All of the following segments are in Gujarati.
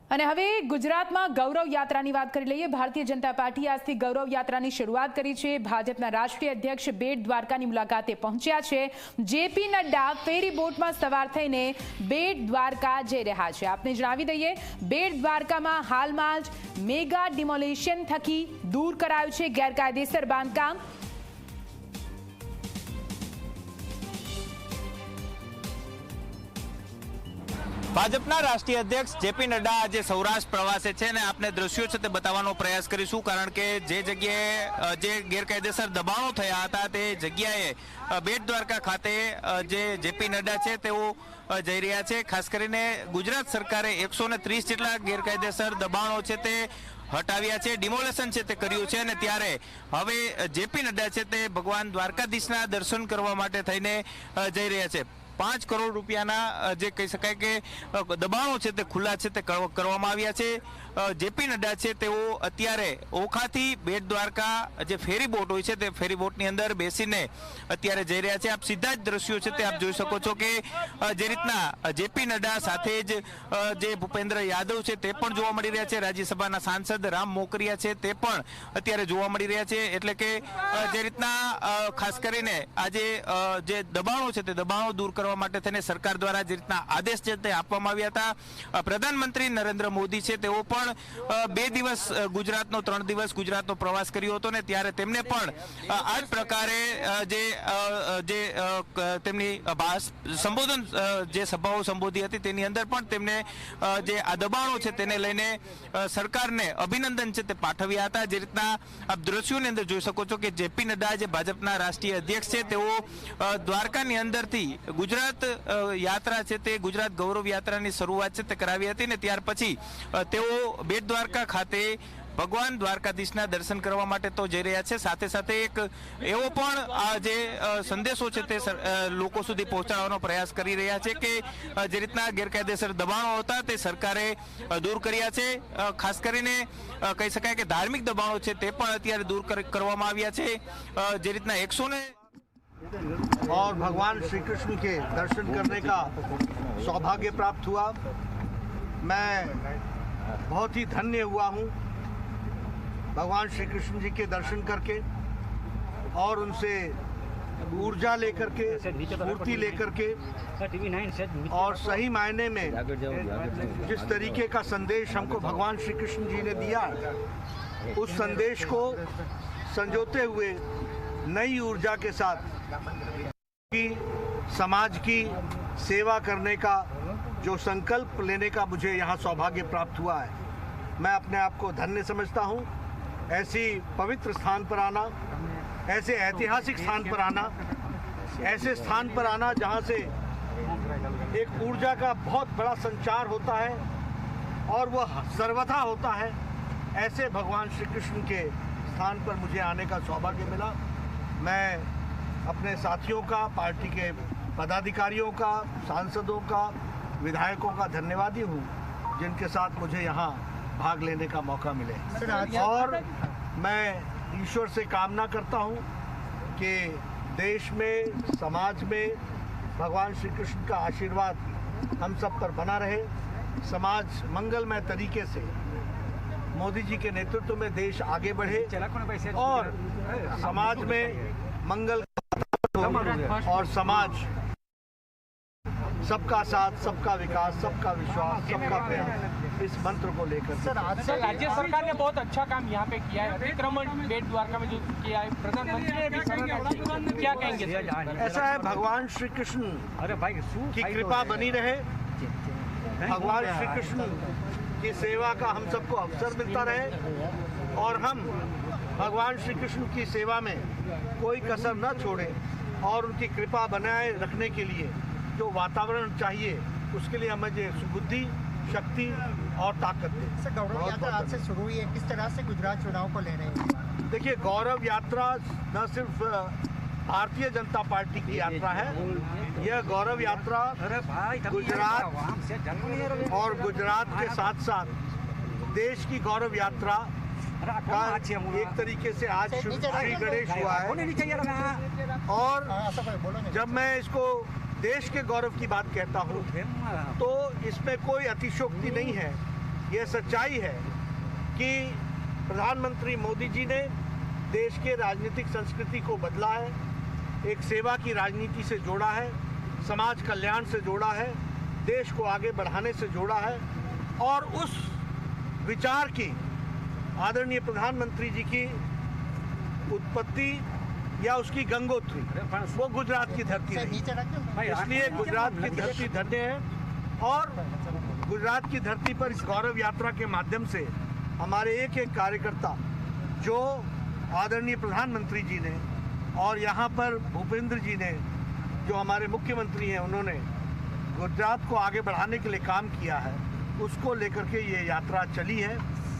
અને હવે ગુજરાતમાં ગૌરવ યાત્રાની વાત કરી લઈએ। ભારતીય જનતા પાર્ટીએ આજથી ગૌરવ યાત્રાની શરૂઆત કરી છે। ભાજપના રાષ્ટ્રીય અધ્યક્ષ બેટ દ્વારકાની મુલાકાતે પહોંચ્યા છે। જેપી નડ્ડા ફેરી બોટમાં સવાર થઈને બેટ દ્વારકા જઈ રહ્યા છે। આપને જણાવી દઈએ, બેટ દ્વારકામાં હાલમાં જ મેગા ડિમોલિશન થકી દૂર કરાયું છે ગેરકાયદેસર બાંધકામ। ભાજપના રાષ્ટ્રીય અધ્યક્ષ જેપી નડ્ડા આજે સૌરાષ્ટ્ર પ્રવાસે છે ને આપને દ્રશ્યો છે તે બતાવવાનો પ્રયાસ કરીશું, કારણ કે જે જગ્યાએ જે ગેરકાયદેસર દબાણો થયા હતા તે જગ્યાએ બેટ દ્વારકા ખાતે જે જેપી નડ્ડા છે તેઓ જઈ રહ્યા છે। ખાસ કરીને ગુજરાત સરકારે 130 જેટલા ગેરકાયદેસર દબાણો છે તે હટાવ્યા છે, ડિમોલેશન છે તે કર્યું છે, અને ત્યારે હવે જેપી નડ્ડા છે તે ભગવાન દ્વારકાધીશના દર્શન કરવા માટે થઈને જઈ રહ્યા છે। 5 કરોડ રૂપિયાના જે કહી શકાય કે દબાણો છે તે ખુલ્લા છે તે કરવામાં આવ્યા છે। જેપી નડ્ડા છે તેઓ અત્યારે ઓખાથી બેટ દ્વારકા જે ફેરી બોટ હોય છે તે ફેરી બોટની અંદર બેસીને અત્યારે જઈ રહ્યા છે। આપ સીધા જ દ્રશ્યો છે તે આપ જોઈ શકો છો કે જે રીતના જેપી નડ્ડા સાથે જ જે ભૂપેન્દ્ર યાદવ છે તે પણ જોવા મળી રહ્યા છે, રાજ્યસભાના સાંસદ રામ મોકરિયા છે તે પણ અત્યારે જોવા મળી રહ્યા છે। એટલે કે જે રીતના ખાસ કરીને આજે જે દબાણો છે તે દબાણો દૂર કરવા માટે થઈને સરકાર દ્વારા જે રીતના આદેશ છે તે આપવામાં આવ્યા હતા। પ્રધાનમંત્રી નરેન્દ્ર મોદી છે તેઓ પણ 2 દિવસ ગુજરાતનો 3 દિવસ ગુજરાતનો પ્રવાસ કર્યો હતો ને ત્યારે તેમને પણ આ જ પ્રકારે જે તેમની સંબોધન જે સભાઓ સંબોધી હતી તેની અંદર પણ તેમને જે આ દબાણો છે તેને લઈને સરકારને અભિનંદન છે તે પાઠવ્યા હતા। જે રીતના આપ દ્રશ્યોની અંદર જોઈ શકો છો કે જેપી નડ્ડા જે ભાજપના રાષ્ટ્રીય અધ્યક્ષ છે તેઓ દ્વારકાની અંદરથી ગુજરાત યાત્રા છે તે ગુજરાત ગૌરવ યાત્રાની શરૂઆત છે તે કરાવી હતી ને ત્યાર પછી તેઓ બેટ દ્વારકા ખાતે ભગવાન દ્વારકાધીશના દર્શન કરવા માટે તો જઈ રહ્યા છે। સાથે સાથે એક એવો પણ આ જે સંદેશો છે તે લોકો સુધી પહોંચાડવાનો પ્રયાસ કરી રહ્યા છે કે જે રીતના ગેરકાયદેસર દબાણો હતા તે સરકારે દૂર કર્યા છે। ખાસ કરીને કહી શકાય કે ધાર્મિક દબાણો છે તે પણ અત્યારે દૂર કરવામાં આવ્યા છે। જે રીતના 100 और भगवान श्री कृष्ण के दर्शन करने का सौभाग्य प्राप्त हुआ। मैं बहुत ही धन्य हुआ हूँ भगवान श्री कृष्ण जी के दर्शन करके और उनसे ऊर्जा लेकर के, स्फूर्ति लेकर के और सही मायने में जिस तरीके का संदेश हमको भगवान श्री कृष्ण जी ने दिया उस संदेश को संजोते हुए नई ऊर्जा के साथ की समाज की सेवा करने का जो संकल्प लेने का मुझे यहाँ सौभाग्य प्राप्त हुआ है, मैं अपने आप को धन्य समझता हूँ। ऐसी पवित्र स्थान पर आना, ऐसे ऐतिहासिक स्थान पर आना, ऐसे स्थान पर आना जहाँ से एक ऊर्जा का बहुत बड़ा संचार होता है और वह सर्वथा होता है, ऐसे भगवान श्री कृष्ण के स्थान पर मुझे आने का सौभाग्य मिला। मैं अपने साथियों का, पार्टी के पदाधिकारियों का, सांसदों का, विधायकों का धन्यवादी हूँ जिनके साथ मुझे यहाँ भाग लेने का मौका मिले। और मैं ईश्वर से कामना करता हूँ कि देश में, समाज में भगवान श्री कृष्ण का आशीर्वाद हम सब पर बना रहे। समाज मंगलमय तरीके से मोदी जी के नेतृत्व में देश आगे बढ़े और समाज में मंगल और समाज सबका साथ, सबका विकास, सबका विश्वास, सबका प्रयास, इस मंत्र को लेकर। सर राज्य सरकार ने बहुत अच्छा काम यहाँ पे किया है, अतिक्रमण बेट द्वारका में जो किया है, प्रधानमंत्री ने भी सराहना, क्या कहेंगे? ऐसा है, भगवान श्री कृष्ण की कृपा बनी रहे, भगवान श्री कृष्ण की सेवा का हम सबको अवसर मिलता रहे और हम भगवान श्री कृष्ण की सेवा में कोई कसर न छोड़े और उनकी कृपा बनाए रखने के लिए जो वातावरण चाहिए उसके लिए हमें जो सुबुद्धि, शक्ति और ताकत दे। गौरव यात्रा आज से शुरू हुई है, किस तरह से गुजरात चुनाव को ले रहे हैं? देखिए, गौरव यात्रा न सिर्फ भारतीय जनता पार्टी की यात्रा है, यह गौरव यात्रा गुजरात और गुजरात के साथ साथ देश की गौरव यात्रा का एक तरीके से आज श्री गणेश हुआ है। और जब मैं इसको देश के गौरव की बात कहता हूँ तो इसमें कोई अतिशोक्ति नहीं है। ये सच्चाई है कि प्रधानमंत्री मोदी जी ने देश के राजनीतिक संस्कृति को बदला है, एक सेवा की राजनीति से जोड़ा है, समाज कल्याण से जोड़ा है, देश को आगे बढ़ाने से जोड़ा है और उस विचार की आदरणीय प्रधानमंत्री जी की उत्पत्ति या उसकी गंगोत्री वो गुजरात की धरती रही। इसलिए गुजरात की धरती धन्य है और गुजरात की धरती पर इस गौरव यात्रा के माध्यम से हमारे एक एक कार्यकर्ता जो आदरणीय प्रधानमंत्री जी ने और यहाँ पर भूपेंद्र जी ने जो हमारे मुख्यमंत्री हैं उन्होंने गुजरात को आगे बढ़ाने के लिए काम किया है, उसको लेकर के ये यात्रा चली है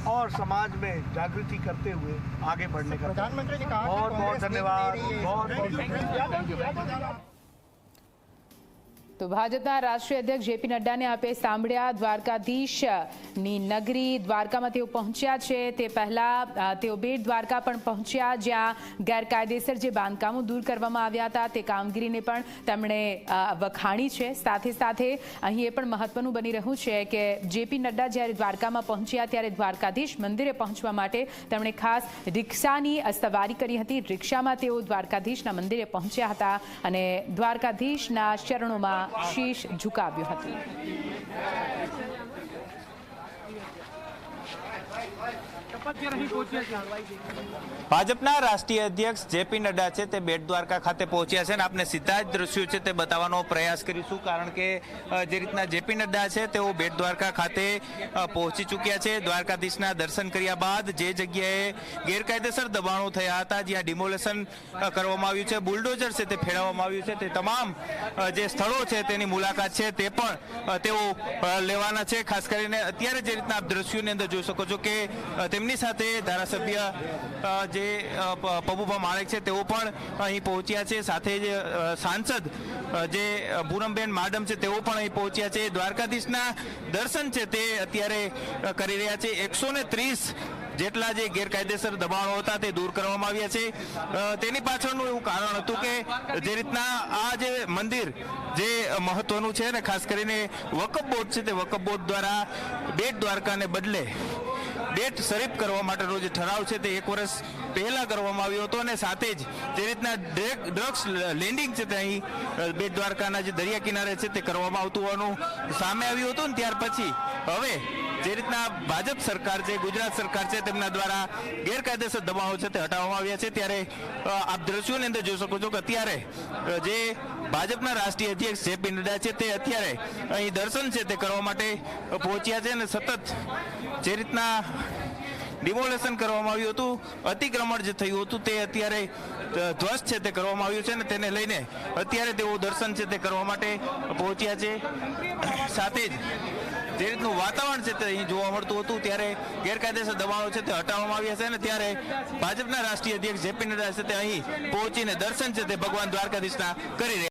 और समाज में जागृति करते हुए आगे बढ़ने का प्रधानमंत्री ने कहा कि बहुत बहुत कांग्रेस धन्यवाद। नहीं ले रही है। बहुत તો ભાજપના રાષ્ટ્રીય અધ્યક્ષ જેપી નડ્ડાને આપે સાંભળ્યા દ્વારકાધીશની નગરી દ્વારકામાં તેઓ પહોંચ્યા છે તે પહેલા તેઓ બેટ દ્વારકા પણ પહોંચ્યા જ્યાં ગેરકાયદેસર જે બાંધકામો દૂર કરવામાં આવ્યા હતા તે કામગીરીને પણ તેમણે વખાણી છે। સાથે સાથે અહીં એ પણ મહત્વનું બની રહ્યું છે કે જેપી નડ્ડા જ્યારે દ્વારકામાં પહોંચ્યા ત્યારે દ્વારકાધીશ મંદિરે પહોંચવા માટે તેમણે ખાસ રિક્ષાની સવારી કરી હતી। રિક્ષામાં તેઓ દ્વારકાધીશના મંદિરે પહોંચ્યા હતા અને દ્વારકાધીશના ચરણોમાં शीश झुकाव्यो હતો। ભાજપના રાષ્ટ્રીય અધ્યક્ષ જેપી નડ્ડા છે તે બેટ દ્વારકા ખાતે પહોંચ્યા છે અને આપણે સીધા જ દ્રશ્યો છે તે બતાવવાનો પ્રયાસ કરીશું કારણ કે જે રીતના જેપી નડ્ડા છે તેઓ બેટ દ્વારકા ખાતે પહોંચી ચૂક્યા છે। દ્વારકાધીશના દર્શન કર્યા બાદ જે જગ્યાએ ગેરકાયદેસર દબાણો થયા હતા, જ્યાં ડિમોલેશન કરવામાં આવ્યું છે, બુલડોઝર છે તે ફેરવવામાં આવ્યું છે, તે તમામ જે સ્થળો છે તેની મુલાકાત છે તે પણ તેઓ લેવાના છે। ખાસ કરીને અત્યારે જે રીતના આપ દ્રશ્યોની અંદર જોઈ શકો છો કે તેમની સાથે ધારાસભ્ય જે પબુભા માણેક છે તેઓ પણ અહીં પહોંચ્યા છે, સાથે જ સાંસદ જે પૂનમબેન માડમ છે તેઓ પણ અહીં પહોંચ્યા છે। દ્વારકાધીશના દર્શન છે તે અત્યારે કરી રહ્યા છે। 130 જેટલા જે ગેરકાયદેસર દબાણો હતા તે દૂર કરવામાં આવ્યા છે। તેની પાછળનું એવું કારણ હતું કે જે રીતના આ જે મંદિર જે મહત્વનું છે ને ખાસ કરીને વકફ બોર્ડ છે તે વકફ બોર્ડ દ્વારા બેટ દ્વારકાને બદલે બેટ શરીફ કરવા માટેનો જે ઠરાવ છે તે 1 વર્ષ પહેલા કરવામાં આવ્યો હતો અને સાથે જ જે રીતના ડ્રગ્સ લેન્ડિંગ છે તે અહીં બેટ દ્વારકાના જે દરિયા કિનારે છે તે કરવામાં આવતું હોવાનું સામે આવ્યું હતું ને ત્યાર પછી હવે જે રીતના ભાજપ સરકાર છે, ગુજરાત સરકાર છે, તેમના દ્વારા ગેરકાયદેસર દબાણો છે તે હટાવવામાં આવ્યા છે। ત્યારે આપ દ્રશ્યોની અંદર જોઈ શકો છો કે અત્યારે જે ભાજપના રાષ્ટ્રીય અધ્યક્ષ જેપી નડ્ડા છે તે અત્યારે અહીં દર્શન છે તે કરવા માટે પહોંચ્યા છે અને સતત જે રીતના ડિમોલેશન કરવામાં આવ્યું હતું, અતિક્રમણ જે થયું હતું તે અત્યારે ધ્વસ્ત છે તે કરવામાં આવ્યું છે અને તેને લઈને અત્યારે તેઓ દર્શન છે તે કરવા માટે પહોંચ્યા છે। સાથે જ જે રીતનું વાતાવરણ છે તે અહીં જોવા મળતું હતું ત્યારે ગેરકાયદેસર દબાણો છે તે હટાવવામાં આવ્યા છે અને ત્યારે ભાજપના રાષ્ટ્રીય અધ્યક્ષ જેપી નડ્ડા છે તે અહીં પહોંચીને દર્શન છે તે ભગવાન દ્વારકાધીશના કરી રહ્યા